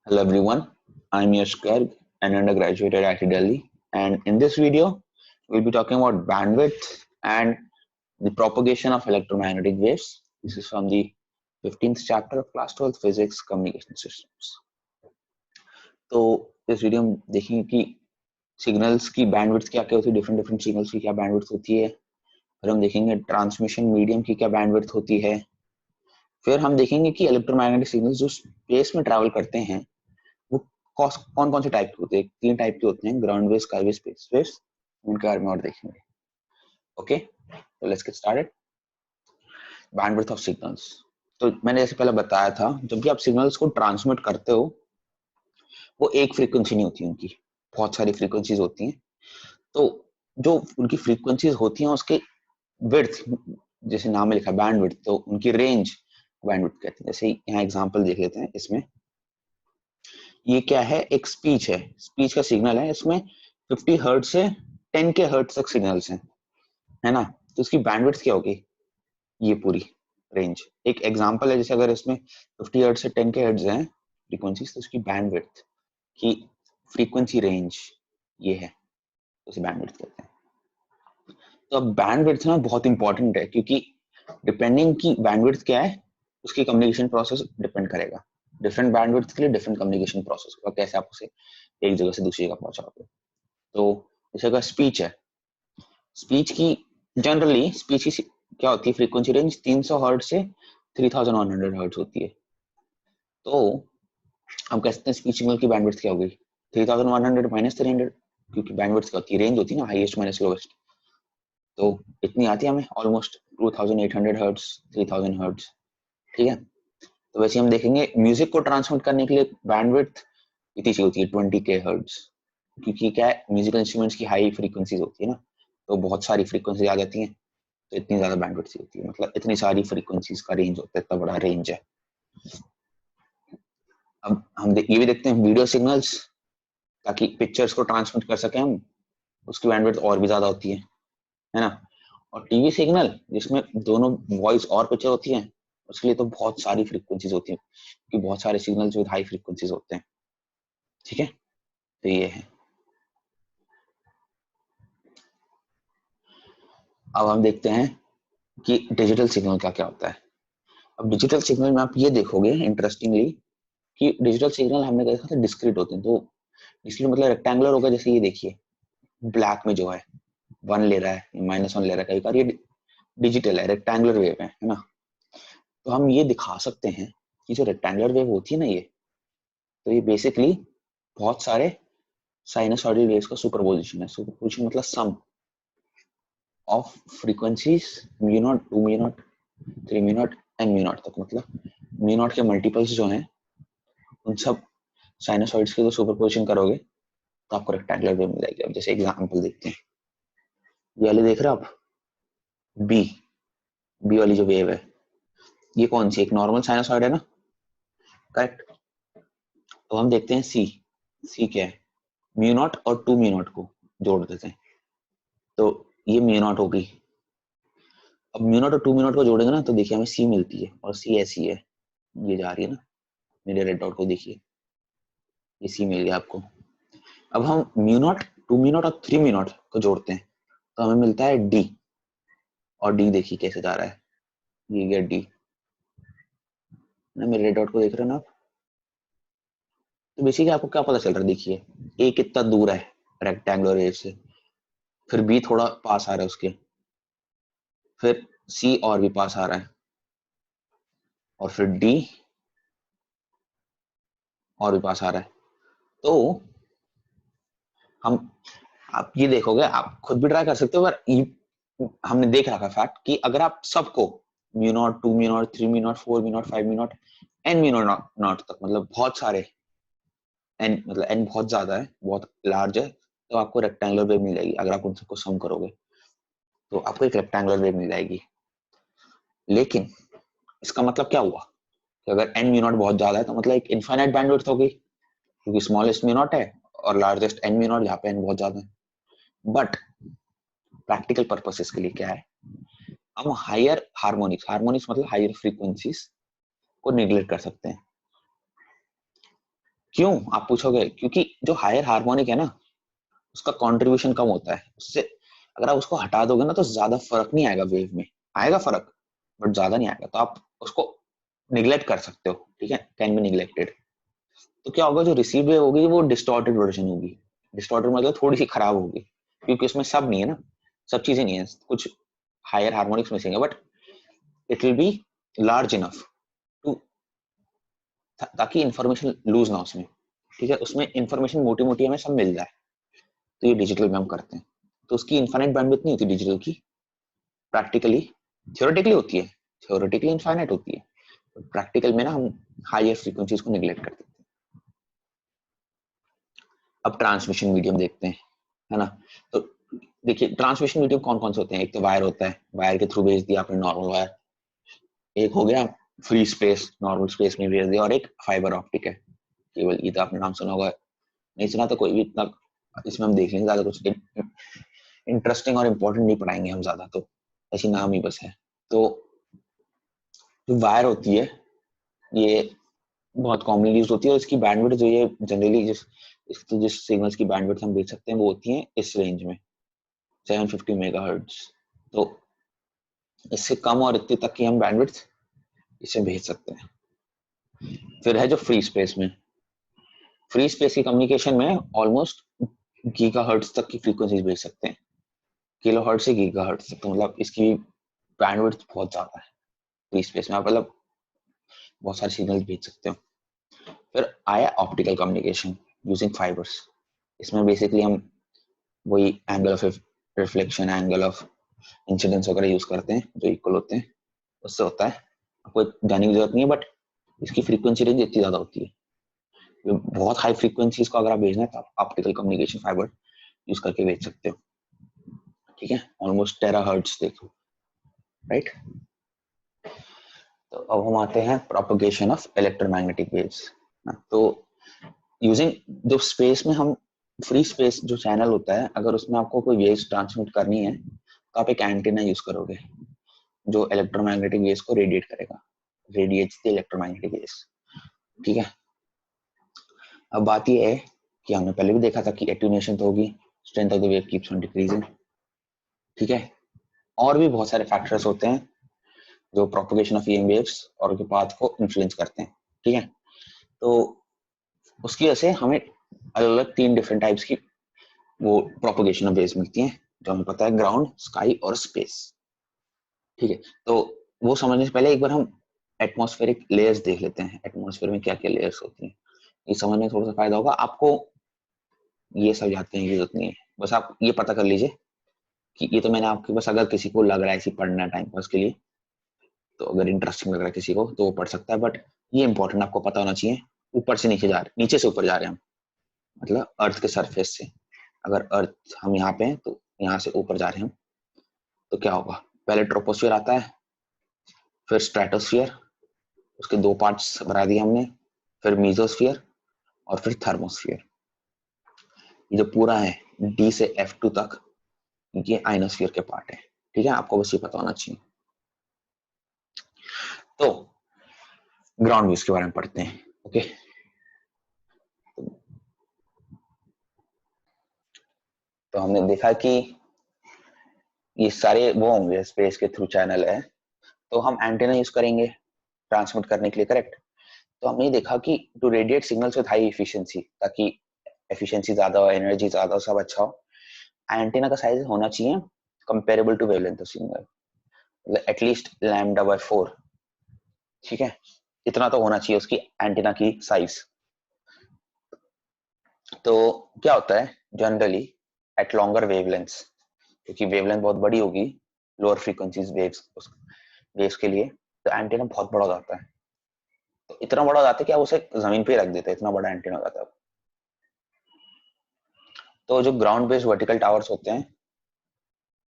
Hello everyone, I'm Yash Garg, an undergraduate at IIT Delhi, and in this video, we'll be talking about bandwidth and the propagation of electromagnetic waves. This is from the 15th chapter of class 12 physics communication systems. तो इस video में देखेंगे कि signals की bandwidth क्या क्या होती है, डिफरेंट सिग्नल्स की क्या बैंडविड्थ होती है। फिर हम देखेंगे ट्रांसमिशन मीडियम की क्या बैंडविड्थ होती है। फिर हम देखेंगे कि इलेक्ट्रोमैग्नेटिक सिग्नल्स जो स्पेस में ट्रैवल करते हैं वो कौन कौन से टाइप के होते हैं। 3 टाइप के होते हैं, ground waves, sky waves, space waves. उनके बारे में और देखेंगे। ओके, तो let's get started. Bandwidth of signals. तो मैंने जैसे पहले बताया था, जब भी आप सिग्नल्स को ट्रांसमिट करते हो वो एक फ्रीक्वेंसी नहीं होती, उनकी बहुत सारी फ्रीक्वेंसीज होती हैं। तो जो उनकी फ्रीक्वेंसीज होती हैं उसके विड्थ, जैसे नाम में लिखा बैंडविड्थ, तो उनकी रेंज बैंडविड्थ कहते हैं। जैसे यहाँ एग्जांपल देख लेते हैं। इसमें ये क्या है, एक स्पीच है, स्पीच का सिग्नल है। इसमें 50 हर्ट्ज से 10 के हर्ट्ज तक सिग्नल्स हैं, है ना। तो उसकी बैंडविड्थ क्या होगी, ये पूरी रेंज। एक एग्जांपल है, जैसे अगर इसमें 50 हर्ट्ज से 10 के हर्ट्ज हैं फ्रीक्वेंसीज, तो उसकी बैंडविड्थ की फ्रीक्वेंसी रेंज ये है, तो उसे बैंडविड्थ कहते हैं। तो अब बैंडविड्थ ना बहुत इंपॉर्टेंट है, क्योंकि डिपेंडिंग की बैंडविड्थ क्या है उसकी कम्युनिकेशन प्रोसेस डिपेंड करेगा। डिफरेंट बैंडविड्थ के लिए डिफरेंट कम्युनिकेशन प्रोसेस होगा, कैसे आप उसे एक जगह से दूसरी जगह पहुंचाओगे। तो जैसे अगर स्पीच है, स्पीच की जनरली स्पीच की क्या होती है, फ्रीक्वेंसी रेंज 300 हर्ट्ज से 3100 हर्ट्ज होती है। तो हम कह सकते हैं स्पीच सिग्नल की बैंडविड्थ क्या होगी, 3100 माइनस 300, क्योंकि बैंडविड्थ क्या होती है, रेंज होती है ना, हाईएस्ट माइनस लोवेस्ट। तो इतनी आती है हमें, ऑलमोस्ट 2800 हर्ट्ज, 3000 हर्ट्ज। ठीक है। तो वैसे हम देखेंगे म्यूजिक को ट्रांसमिट करने के लिए बैंडविड्थ इतनी सी होती है, 20 के हर्ट्ज, क्योंकि क्या है, म्यूजिकल इंस्ट्रूमेंट्स की हाई फ्रीक्वेंसीज होती है ना, तो बहुत सारी फ्रीक्वेंसी आ जाती हैं, तो इतनी ज्यादा बैंडविड्थ होती है, मतलब इतनी सारी फ्रीक्वेंसीज का रेंज होता है, इतना बड़ा रेंज है। अब हम ये भी देखते हैं वीडियो सिग्नल्स, ताकि पिक्चर्स को ट्रांसमिट कर सके हम, उसकी बैंडविड्थ और भी ज्यादा होती है ना। और टीवी सिग्नल जिसमें दोनों वॉइस और पिक्चर होती है, उसके लिए तो बहुत सारी फ्रीक्वेंसीज होती है, क्योंकि बहुत सारे सिग्नल्स विद हाई फ्रीक्वेंसीज होते हैं। ठीक है, तो ये है। अब हम देखते हैं कि डिजिटल सिग्नल का क्या होता है। अब डिजिटल सिग्नल में आप ये देखोगे इंटरेस्टिंगली कि डिजिटल सिग्नल हमने देखा था डिस्क्रीट होते हैं। तो डिस्क्रीट मतलब रेक्टेंगुलर होगा, जैसे ये देखिए ब्लैक में जो है 1 ले रहा है, -1 ले रहा है, कई बार ये डिजिटल है, रेक्टेंगुलर वेव है ना। तो हम ये दिखा सकते हैं कि जो रेक्टेंगुलर वेव होती है ना, ये तो ये बेसिकली बहुत सारे साइनसॉइडल वेव्स का सुपरपोजिशन है। सुपरपोजिशन मतलब sum of frequencies mu naught, 2 mu naught, 3 mu naught, N mu naught तक, मतलब म्यू नॉट के मल्टीपल्स जो हैं उन सब साइनसॉइड्स के जो सुपरपोजिशन करोगे तो आपको रेक्टेंगुलर वेव मिल जाएगी। अब जैसे एग्जांपल देखते हैं, ये वाली देख रहे हो आप, बी बी वाली जो वेव है, ये कौन सी, एक नॉर्मल साइनसॉइड है ना, करेक्ट। तो हम देखते हैं सी, सी क्या है, म्यू नॉट और 2 म्यू नॉट को जोड़ देते हैं, तो ये म्यू नॉट होगी। अब म्यू नॉट और 2 म्यू नॉट को जोड़ेंगे ना, तो देखिए हमें सी मिलती है, और सी ऐसी है, ये जा रही है ना, मेरे रेड डॉट को देखिए, ये सी मिल गया आपको। अब हम म्यू नॉट, 2 म्यू नॉट और 3 म्यू नॉट को जोड़ते हैं, तो हमें मिलता है डी, और डी देखिए कैसे जा रहा है, ये गया डी ना, मेरे रेड डॉट को देख रहे हो ना आप। तो बेसिकली आपको क्या पता चल रहा है, देखिए ए कितना दूर है रेक्टेंगुलर वेव से, फिर बी थोड़ा पास आ रहा है उसके, फिर सी और भी पास आ रहा है, और फिर डी और भी पास आ रहा है। तो हम, आप ये देखोगे, आप खुद भी ट्राई कर सकते हो, पर हमने देख रखा फैक्ट कि अगर आप सबको mu naught, 2 mu naught, 3 mu naught, 4 mu naught, 5 mu naught, N mu naught तक, मतलब बहुत सारे एन, मतलब एन बहुत ज्यादा है, बहुत लार्ज है, तो आपको रेक्टेंगुलर वेव मिल जाएगी। अगर आप उन सबको सम करोगे तो आपको एक रेक्टेंगुलर वेव मिल जाएगी। लेकिन इसका मतलब क्या हुआ कि अगर एन म्यू नॉट बहुत ज्यादा है तो मतलब एक इनफाइनाइट बैंडविड्थ होगी, क्योंकि स्मॉलेस्ट म्यू नॉट है और लार्जेस्ट एन म्यू नॉट, जहाँ पे एन बहुत ज्यादा है। बट प्रैक्टिकल पर्पसेस के लिए क्या है, हम हायर हार्मोनिक्स, हार्मोनिक्स मतलब हायर फ्रीक्वेंसीज को निग्लेक्ट कर सकते हैं। क्यों आप पूछोगे? क्योंकि जो हायर हार्मोनिक है ना, उसका कंट्रीब्यूशन कम होता है, उससे अगर आप उसको हटा दोगे ना तो ज्यादा फर्क नहीं आएगा वेव में, आएगा फर्क बट ज्यादा नहीं आएगा, तो आप उसको निग्लेक्ट कर सकते हो, ठीक है, कैन बी निग्लेक्टेड। तो क्या होगा, जो रिसीव वेव होगी वो डिस्टॉर्टेड वर्जन होगी। डिस्टॉर्टेड मतलब थोड़ी सी खराब होगी, क्योंकि उसमें सब नहीं है ना, सब चीजें नहीं है, कुछ हायर हार्मोनिक्स मिसिंग है, but it will be large enough to, ताकि इंफॉर्मेशन लूज ना उसमें, ठीक है, उसमें इंफॉर्मेशन मोटी मोटी हमें सब मिल जाए। तो ये डिजिटल में हम करते हैं, तो उसकी इनफाइनाइट बैंडविड्थ नहीं होती डिजिटल की, प्रैक्टिकली, थ्योरेटिकली होती है, थ्योरेटिकली इनफाइनाइट होती है, प्रैक्टिकल में ना हम हायर फ्रीक्वेंसीज को निगलेक्ट करते हैं। अब ट्रांसमिशन मीडियम देखते हैं, है ना। तो देखिए ट्रांसमिशन मीडियम कौन कौन से होते हैं, एक तो वायर होता है, वायर के थ्रू भेज दिया आपने नॉर्मल वायर, एक हो गया फ्री स्पेस, नॉर्मल स्पेस में भेज दिया, और एक फाइबर ऑप्टिक है केवल, ये तो आपने नाम सुना होगा, नहीं सुना तो कोई भी इतना इसमें हम देख लेंगे, ज्यादा कुछ इंटरेस्टिंग और इम्पोर्टेंट नहीं पढ़ाएंगे हम ज्यादा, तो ऐसी नाम ही बस है। तो जो वायर होती है ये बहुत कॉमनली यूज होती है, और इसकी बैंडविड्थ जो ये जनरली जिस सिग्नल्स की बैंडविड्थ हम भेज सकते हैं वो होती है इस रेंज में 750 मेगाहर्ट्ज। तो इससे कम और इतने तक की हम बैंडविड्थ इसे भेज सकते हैं। फिर है जो फ्री स्पेस में, फ्री स्पेस की कम्युनिकेशन में ऑलमोस्ट गीगाहर्ट्ज तक की फ्रीक्वेंसीज भेज सकते हैं, किलोहर्ट्ज से गीगाहर्ट्ज तक, तो मतलब इसकी बैंडविड्थ बहुत ज्यादा है फ्री स्पेस में, आप मतलब बहुत सारे सिग्नल भेज सकते हो। फिर आया ऑप्टिकल कम्युनिकेशन यूजिंग फाइबर्स, इसमें बेसिकली हम वही angle of reflection, angle of incidence वगैरह यूज करते हैं जो इक्वल होते हैं, उससे होता है, आपको जानने की जरूरत नहीं है, बट इसकी फ्रीक्वेंसी रेंज इतनी ज्यादा होती है, बहुत हाई फ्रीक्वेंसीज को अगर आप भेजना है तो आप ऑप्टिकल कम्युनिकेशन फाइबर यूज करके भेज सकते हो, ठीक है, ऑलमोस्ट टेराहर्ट्ज देखो, राइट। तो अब हम आते हैं प्रोपगेशन ऑफ इलेक्ट्रोमैग्नेटिक वेव्स। तो यूजिंग जो स्पेस में हम फ्री स्पेस जो चैनल होता है, अगर उसमें आपको कोई वेव्स ट्रांसमिट करनी है तो आप एक एंटीना यूज करोगे जो इलेक्ट्रोमैग्नेटिक वेव्स को रेडिएट करेगा, रेडिएट्स द इलेक्ट्रोमैग्नेटिक वेव्स, ठीक है। अब बात ये है कि हमने पहले भी देखा था कि एट्यूनेशन तो होगी, strength of the wave keeps on decreasing, ठीक है, और भी बहुत सारे फैक्टर्स होते हैं जो प्रोपगेशन ऑफ ईएम वेव्स और उनके पाथ को इन्फ्लुएंस करते हैं, ठीक है। तो उसकी वजह से हमें अलग अलग 3 डिफरेंट टाइप्स की वो प्रोपगेशन ऑफ वेव्स मिलती हैं, जो हमें पता है, ग्राउंड, स्काई और स्पेस, ठीक है। तो वो समझने से पहले एक बार हम एटमॉस्फेरिक लेयर्स देख लेते हैं, एटमॉस्फेयर में क्या क्या लेयर्स होती हैं, ये समझने में थोड़ा सा फायदा होगा आपको, ये सब जानते हैं की जरूरत नहीं है, बस आप ये पता कर लीजिए कि ये तो मैंने आपके, बस अगर किसी को लग रहा है इसी पढ़ना टाइम पास के लिए, तो अगर इंटरेस्टिंग लग रहा है किसी को तो वो पढ़ सकता है, बट ये इंपॉर्टेंट आपको पता होना चाहिए। ऊपर से नीचे जा रहे, नीचे से ऊपर जा रहे हैं हम, मतलब अर्थ के सरफेस से, अगर अर्थ हम यहाँ पे हैं तो यहाँ से ऊपर जा रहे हैं हम, तो क्या होगा, पहले ट्रोपोस्फियर आता है, फिर स्ट्रेटोस्फियर, उसके 2 पार्ट्स बना दिए हमने, फिर मीजोस्फियर और फिर थर्मोस्फियर। ये जो पूरा है डी से F2 तक, ये आइनोस्फियर के पार्ट है, ठीक है, आपको बस ये पता होना चाहिए। तो ग्राउंड वेव्स के बारे में पढ़ते हैं, ओके। तो हमने देखा कि ये सारे वो होंगे स्पेस के थ्रू चैनल है, तो हम एंटेना यूज करेंगे ट्रांसमिट करने के लिए, करेक्ट। तो हमने देखा कि to radiate signals with high efficiency, ताकि एफिशिएंसी ज्यादा हो, एनर्जी ज्यादा हो, सब अच्छा हो, एंटीना का साइज होना चाहिए comparable to wavelength of signal, मतलब एटलीस्ट लैम्डा बाय 4, ठीक है, इतना तो होना चाहिए उसकी एंटीना की साइज। तो क्या होता है जनरली एट लॉन्गर वेवलेंथ्स, क्योंकि वेवलेंथ बहुत बड़ी होगी लोअर फ्रीक्वेंसीज वेव्स के लिए, तो एंटीना बहुत बड़ा हो जाता है, तो इतना बड़ा हो जाता है कि आप उसे जमीन पे रख देते हैं, इतना बड़ा एंटीना हो जाता है। तो जो ग्राउंड बेस्ड वर्टिकल टावर्स होते हैं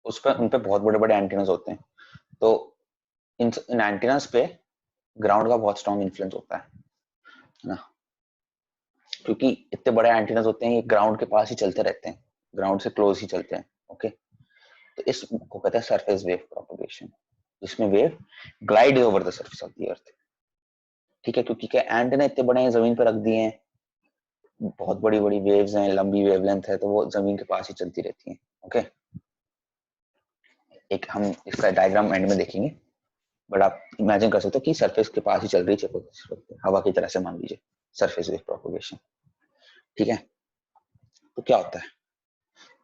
उस पर, उन पे बहुत बड़े बड़े एंटीनास होते हैं, तो इन एंटीनास पे ग्राउंड का बहुत स्ट्रॉन्ग इन्फ्लुएंस होता है ना, क्योंकि इतने बड़े एंटीनास होते हैं ये ग्राउंड के पास ही चलते रहते हैं, ग्राउंड से क्लोज ही चलते हैं, ओके। तो इसको कहते हैं सरफेस वेव प्रोपगेशन, जिसमें wave glide over the surface of the earth, ठीक है, क्योंकि क्या एंटीना इतने बड़े हैं, जमीन पर रख दिए हैं, बहुत बड़ी बड़ी वेव्स हैं, लंबी वेवलेंथ है, तो वो जमीन के पास ही चलती रहती हैं। ओके, एक हम इसका डायग्राम एंड में देखेंगे, बट आप इमेजिन कर सकते हो कि सरफेस के पास ही चल रही है, हवा की तरह से मान लीजिए, सरफेस वेव प्रोपगेशन। ठीक है, तो क्या होता है,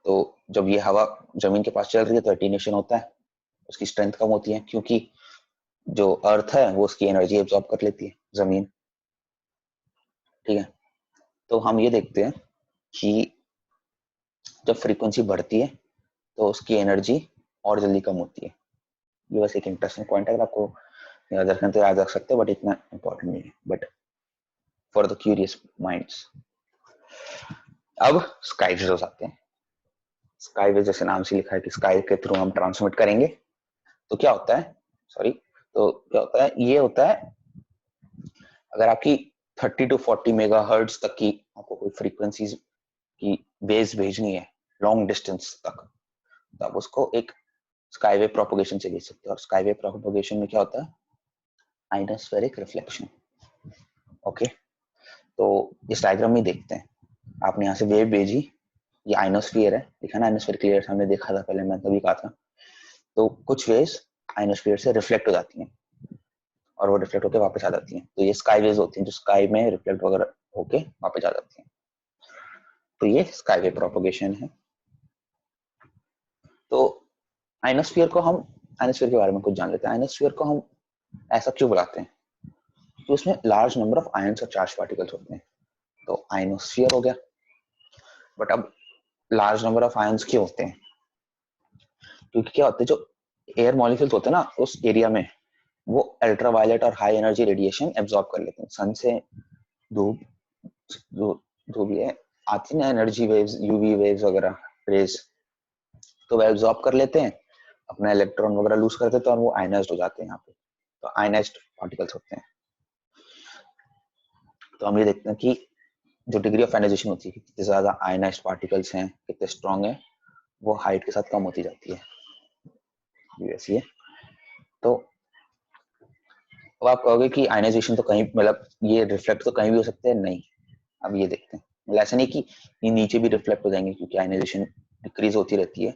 तो जब ये हवा जमीन के पास चल रही है तो एटीन्यूएशन होता है, उसकी स्ट्रेंथ कम होती है, क्योंकि जो अर्थ है वो उसकी एनर्जी एब्जॉर्ब कर लेती है, जमीन। ठीक है, तो हम ये देखते हैं कि जब फ्रीक्वेंसी बढ़ती है तो उसकी एनर्जी और जल्दी कम होती है। ये बस एक इंटरेस्टिंग पॉइंट है, अगर आपको याद रखना तो याद रख सकते हो, बट इतना इंपॉर्टेंट नहीं है, but for the curious minds. अब स्काई वेव्स आते हैं। स्काई वेव जैसे नाम से लिखा है कि स्काई के थ्रू हम ट्रांसमिट करेंगे, तो क्या होता है, सॉरी, तो क्या होता है, ये होता है अगर आपकी 30 to 40 मेगाहर्ट्ज तक की आपको कोई फ्रीक्वेंसीज की वेव्स भेजनी है लॉन्ग डिस्टेंस तक, तो आप उसको एक स्काई वेव प्रोपगेशन से भेज सकते हो। और स्काई वेव प्रोपगेशन में क्या होता है, आइनोस्फेरिक रिफ्लेक्शन। ओके, तो इस डायग्राम में देखते हैं, आपने यहाँ से वेव भेजी, ये आइनोस्फीयर है, देखा ना, आइनोस्फीयर क्लियर हमने देखा था पहले, मैं तभी कहा था। तो कुछ वेव्स आइनोस्फीयर से रिफ्लेक्ट हो जाती हैं और वो रिफ्लेक्ट होकर वापस आ जाती हैं, तो ये स्काई वेव्स होती हैं जो स्काई में रिफ्लेक्ट वगैरह होके वापस आ जाती हैं। तो ये स्काई वेव प्रोपगेशन है। तो आइनोस्फीयर को हम, आइनोस्फीयर के बारे में कुछ जान लेते हैं। आइनोस्फीयर को हम ऐसा क्यों बुलाते हैं, तो उसमें लार्ज नंबर ऑफ आयंस और चार्ज पार्टिकल्स होते हैं, तो आइनोस्फीयर हो गया। बट अब लार्ज नंबर ऑफ आयंस क्यों होते हैं, क्योंकि क्या होते हैं, जो एयर मॉलिक्यूल्स होते हैं ना उस एरिया में, वो अल्ट्रावायलेट और हाई एनर्जी रेडिएशन एब्जॉर्ब कर लेते हैं। सन से धूप, जो भी है आती है ना एनर्जी वेव्स, यूवी वेव्स वगैरह, रेज, तो वो एब्जॉर्ब कर लेते हैं, अपना इलेक्ट्रॉन वगैरह लूज कर देते हैं और वो आयनाइज्ड हो जाते हैं यहाँ पे, तो आयनाइज्ड पार्टिकल्स होते हैं। तो हम ये देखते हैं कि जो डिग्री ऑफ आयनाइजेशन होती है, कितने ज्यादा आयनाइज्ड पार्टिकल्स हैं, कितने स्ट्रॉन्ग है, वो हाइट के साथ कम होती जाती है, वैसी है। तो अब आप कहोगे कि आयनाइजेशन तो कहीं, मतलब ये रिफ्लेक्ट तो कहीं भी हो सकते हैं, नहीं। अब ये देखते हैं, मतलब ऐसा नहीं कि ये नीचे भी रिफ्लेक्ट हो जाएंगे, क्योंकि आयनाइजेशन डिक्रीज होती रहती है,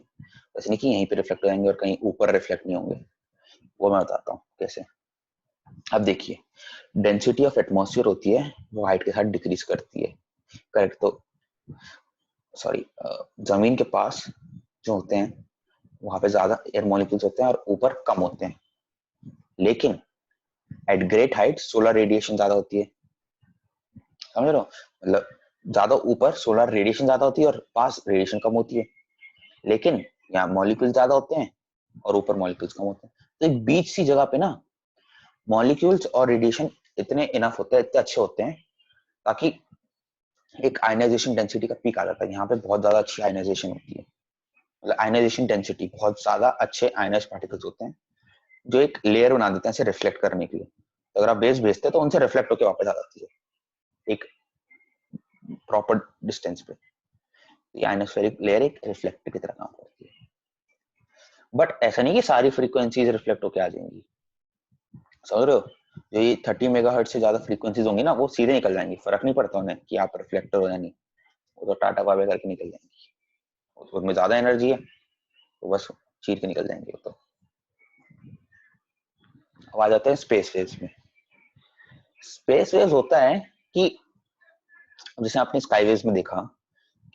ऐसा नहीं कि यहीं पे रिफ्लेक्ट हो जाएंगे और कहीं ऊपर रिफ्लेक्ट नहीं होंगे, वो मैं बताता हूँ कैसे। अब देखिए, डेंसिटी ऑफ एटमॉस्फेयर होती है वो हाइट के साथ डिक्रीज करती है, करेक्ट। तो सॉरी, जमीन के पास जो होते हैं वहां पे ज्यादा एयर मॉलिक्यूल्स होते हैं और ऊपर कम होते हैं, लेकिन at great height solar radiation ज्यादा होती है, समझ रहे हो, मतलब ज्यादा ऊपर सोलर रेडिएशन ज्यादा होती है और पास रेडिएशन कम होती है, लेकिन यहाँ मॉलिक्यूल ज्यादा होते हैं और ऊपर मॉलिक्यूल्स कम होते हैं। तो एक बीच सी जगह पे ना मॉलिक्यूल्स और रेडिएशन इतने इनफ होते हैं, इतने अच्छे होते हैं, ताकि एक आयनाइजेशन डेंसिटी का पीक आ जाता है। यहाँ पे बहुत ज्यादा अच्छी आयनाइजेशन होती है, मतलब आयनाइजेशन डेंसिटी, बहुत ज्यादा अच्छे आयनाइज्ड पार्टिकल्स होते हैं जो एक लेयर बना देते हैं इसे रिफ्लेक्ट करने के लिए। तो अगर आप बेस भेजते हैं तो उनसे रिफ्लेक्ट होकर वापस आ जाती है एक प्रॉपर डिस्टेंस पे। ये आयनोस्फेरिक लेयर एक रिफ्लेक्टर की तरह काम करती है। बट ऐसा नहीं कि सारी फ्रीक्वेंसीज रिफ्लेक्ट होकर आ जाएंगी, समझ रहे हो, जो ये 30 मेगाहर्ट्ज से ज्यादा फ्रीक्वेंसीज होंगी ना वो सीधे निकल जाएंगी, फर्क नहीं पड़ता उन्हें कि आप रिफ्लेक्टर हो या नहीं, वो तो टाटा बाय बाय करके निकल जाएंगी, उसमें ज्यादा एनर्जी है तो बस चीर के निकल जाएंगे वो तो। अब आ जाते हैं स्पेस वेव्स में। स्पेस वेव्स होता है कि जैसे आपने स्काई वेव्स में देखा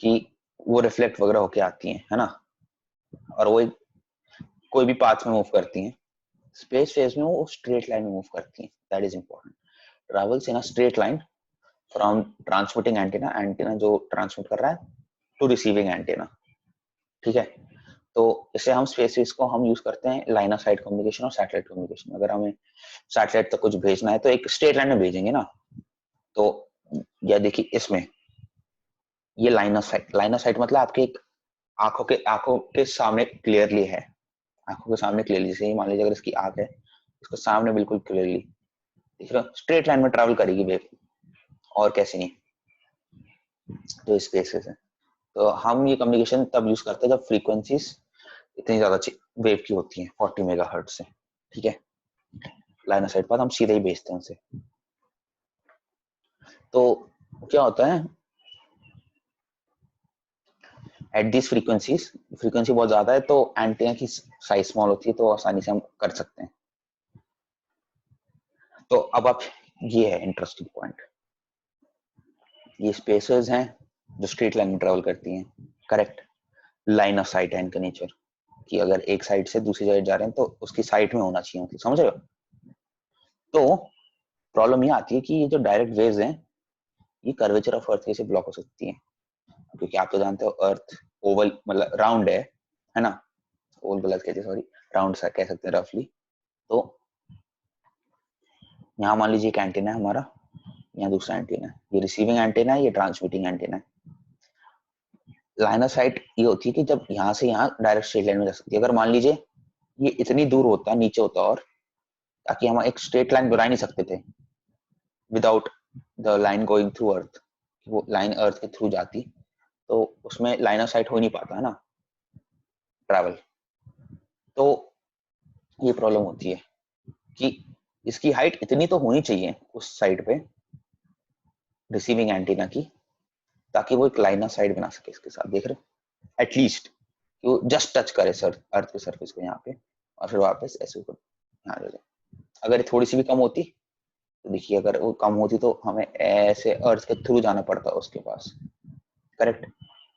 कि वो रिफ्लेक्ट वगैरह होके आती हैं, है ना, और वो कोई भी पाथ में मूव करती हैं। स्पेस वेव्स में वो स्ट्रेट लाइन में मूव करती हैं, that is important, travels in a straight line from transmitting antenna, antenna जो ट्रांसमिट कर रहा है, टू रिसीविंग एंटीना। ठीक है, तो इसे हम स्पेस वेव्स को हम यूज करते हैं लाइन ऑफ साइट कम्युनिकेशन और सैटेलाइट कम्युनिकेशन। अगर हमें सैटेलाइट तक कुछ भेजना है तो एक स्ट्रेट लाइन में भेजेंगे ना, तो या देखिए इसमें ये लाइन ऑफ साइट मतलब आपके एक आंखों के सामने क्लियरली है, आंखों के सामने क्लियरली, जैसे मान लीजिए अगर इसकी आंख है, इसको सामने बिल्कुल क्लियरली दिख रहा, स्ट्रेट लाइन में ट्रैवल करेगी वेव, और कैसे नहीं, तो स्पेसेस है। तो हम ये कम्युनिकेशन तब यूज करते हैं जब फ्रीक्वेंसीज इतनी ज्यादा वेव की होती हैं 40 मेगाहर्ट्ज से। ठीक है, लाइन ऑफ साइट पर हम सीधे ही भेजते हैं उसे। तो क्या होता है, एट दिस फ्रीक्वेंसीज, फ्रीक्वेंसी बहुत ज्यादा है तो एंटीना की साइज स्मॉल होती है, तो आसानी से हम कर सकते हैं। तो अब आप, ये है इंटरेस्टिंग पॉइंट, ये स्पेसेस हैं जो स्ट्रेट लाइन में ट्रेवल करती हैं, करेक्ट। लाइन ऑफ साइट है इनका नेचर, कि अगर एक साइड से दूसरी साइड जा रहे हैं तो उसकी साइड में होना चाहिए, मतलब समझ रहे हो। तो प्रॉब्लम ये आती है कि ये जो डायरेक्ट वेव्स हैं ये कर्वेचर ऑफ अर्थ कैसे ब्लॉक हो सकती हैं, क्योंकि आप तो जानते हो अर्थ ओवल मतलब राउंड है ना, ओवल गलत कहते, सॉरी, राउंड सा कह सकते हैं रफली। तो यहाँ मान लीजिए एक एंटीना है हमारा, यहाँ दूसरा एंटीना है, ये रिसीविंग एंटीना है, ये ट्रांसमिटिंग एंटीना है। लाइन ऑफ साइट ये होती है कि जब यहाँ से यहाँ डायरेक्ट स्ट्रेट लाइन में जा सकती है। अगर मान लीजिए ये इतनी दूर होता, नीचे होता, और ताकि हम एक स्ट्रेट लाइन बना नहीं सकते थे without the line going through earth, वो लाइन अर्थ के थ्रू जाती, तो उसमें लाइन ऑफ साइट हो नहीं पाता है ना, ट्रैवल। तो ये प्रॉब्लम होती है कि इसकी हाइट इतनी तो होनी चाहिए उस साइड पे रिसीविंग एंटीना की, ताकि वो एक लाइन ऑफ साइट बना सके इसके साथ, देख रहे हो, एटलीस्ट कि वो जस्ट टच करे सर अर्थ के सरफेस को यहाँ पे, और फिर वापस ऐसे ऊपर यहाँ आ जाए। अगर थोड़ी सी भी कम होती तो देखिए, अगर वो कम होती तो हमें ऐसे अर्थ के थ्रू जाना पड़ता उसके पास, करेक्ट।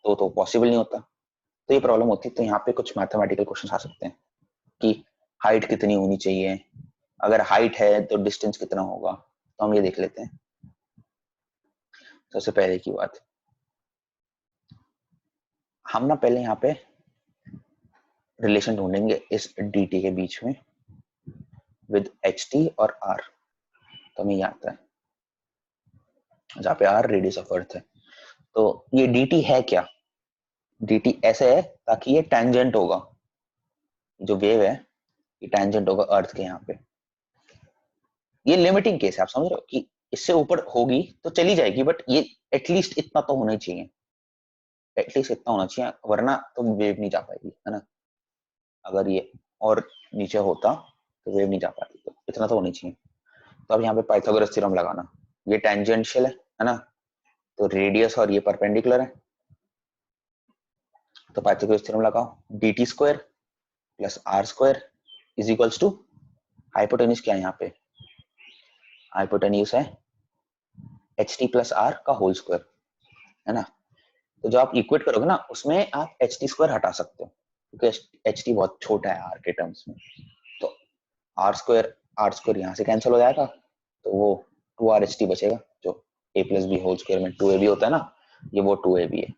तो पॉसिबल नहीं होता, तो ये प्रॉब्लम होती। तो यहाँ पे कुछ मैथमेटिकल क्वेश्चन आ सकते हैं कि हाइट कितनी होनी चाहिए, अगर हाइट है तो डिस्टेंस कितना होगा। तो हम ये देख लेते हैं। सबसे पहले की बात, हम ना पहले यहाँ पे रिलेशन ढूंढेंगे इस डी टी के बीच में विद एच टी और आर। तो हमें ये आता है जहाँ पे आर रेडियस ऑफ अर्थ है। तो ये डी टी है क्या, डी टी ऐसे है ताकि ये टेंजेंट होगा, जो वेव है ये टेंजेंट होगा अर्थ के यहाँ पे। ये लिमिटिंग केस है, आप समझ रहे हो कि इससे ऊपर होगी तो चली जाएगी, बट ये एटलीस्ट इतना तो होना ही चाहिए, एटलीस्ट इतना होना चाहिए, वरना तो वेव नहीं जा पाएगी, है ना। अगर ये और नीचे होता तो वेव नहीं जा पाती, तो इतना तो होना चाहिए। तो अब यहाँ पे पाइथागोरस थ्योरम लगाना, ये टेंजेंशियल है ना, तो रेडियस और ये परपेंडिकुलर है, तो पाइथागोरस थ्योरम लगाओ, D T square plus R square is equals to, hypotenuse क्या है यहाँ पे, हाइपोटेन्यूज है एच टी प्लस आर का होल स्क्वायर, है ना। तो जो आप इक्वेट करोगे ना उसमें आप एच टी स्क्वायर हटा सकते हो, क्योंकि एच टी बहुत छोटा है आर के टर्म्स में। तो आर स्क्वायर यहाँ से कैंसिल हो जाएगा, तो वो 2RHT बचेगा, जो a plus B whole square में 2ab होता है ना, ये वो 2ab है,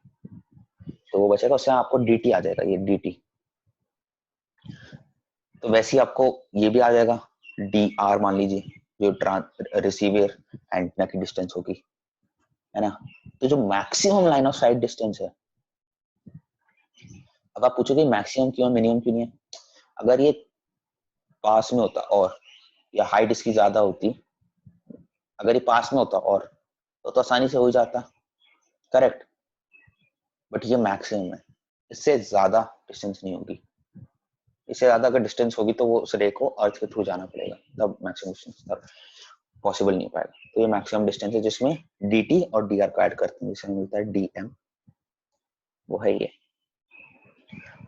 तो वो बचेगा, उससे आपको dt आ जाएगा, ये dt। तो वैसे ही आपको ये भी आ जाएगा dr, मान लीजिए जो रिसीवर एंटीना की डिस्टेंस होगी, है ना। तो जो maximum line of site distance है, अब आप पूछोगे मैक्सिमम क्यों मिनिमम क्यों नहीं है, अगर ये पास में होता और या हाइट इसकी ज्यादा होती, अगर ये पास में होता और तो आसानी से हो जाता, करेक्ट। बट ये मैक्सिमम है, इससे ज्यादा डिस्टेंस नहीं होगी, इससे ज्यादा अगर डिस्टेंस होगी तो वो उस रे को अर्थ के थ्रू जाना पड़ेगा, तब मैक्सिमम डिस्टेंस तब पॉसिबल नहीं पाएगा। तो ये मैक्सिमम डिस्टेंस है जिसमें dt और dr को ऐड करते हैं, जिससे मिलता है dm, वो है ये,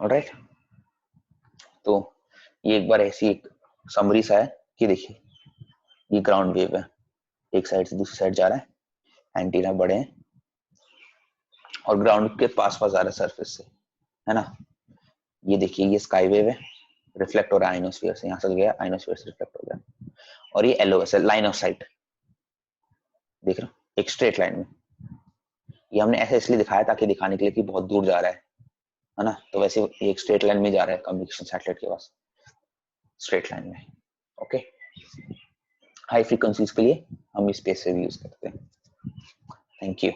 ऑलराइट। तो ये एक बार ऐसी एक समरी सा है कि देखिए ये ग्राउंड वेव है, एक साइड से दूसरी साइड जा रहा है, एंटीना बड़े हैं और ग्राउंड के पास पास आ रहा है सरफेस से, है ना। ये देखिए ये स्काई वेव है, रिफ्लेक्ट हो रहा है आइनोस्फीयर से, यहाँ से गया आइनोस्फीयर से रिफ्लेक्ट हो गया, और ये एलओएस है, लाइन ऑफ साइट, देख रहे हो एक स्ट्रेट लाइन में। ये हमने ऐसे इसलिए दिखाया ताकि दिखाने के लिए कि बहुत दूर जा रहा है ना। तो वैसे ये एक स्ट्रेट लाइन में जा रहा है कम्युनिकेशन सैटेलाइट के पास, स्ट्रेट लाइन में, ओके। हाई फ्रीक्वेंसीज के लिए हम इस स्पेस से भी यूज करते हैं। Thank you.